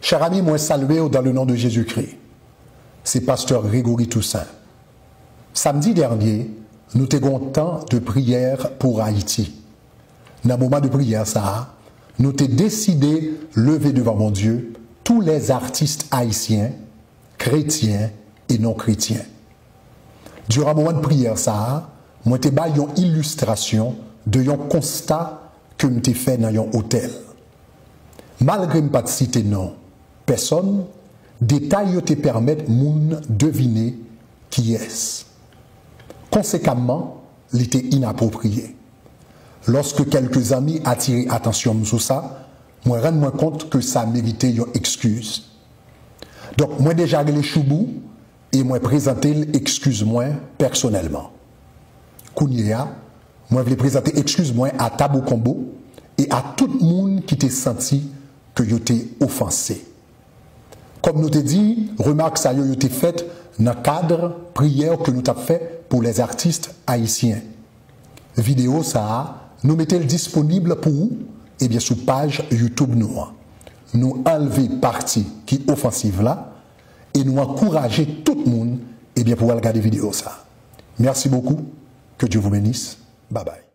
Chers amis, moi salué dans le nom de Jésus-Christ. C'est pasteur Grégory Toussaint. Samedi dernier, nous avons temps de prière pour Haïti. Dans le moment de prière, nous avons décidé de lever devant mon Dieu tous les artistes haïtiens, chrétiens et non chrétiens. Durant le moment de prière, moi te ba une illustration de un constat que je fait dans un hôtel. Malgré ne pas citer non, personne, détails te permettent de deviner qui est. Conséquemment, il était inapproprié. Lorsque quelques amis attirent attention sur ça, moi rends moi compte que ça méritait une excuse. Donc moi déjà les choubou et moi présenter l'excuse-moi personnellement. Kounia, moi je vais présenter excuse-moi à Tabou Combo et à tout le monde qui t'a senti que yo t'ai offensé. Comme nous t'ai dit, remarque ça yo t'ai faite dans le cadre prière que nous t'avons fait pour les artistes haïtiens. Vidéo ça, nous mettons disponible pour vous, et bien sur page YouTube nous. Nous enlever partie qui est offensive là et nous encourager tout le monde et bien pour regarder vidéo ça. Merci beaucoup, que Dieu vous bénisse. Bye bye.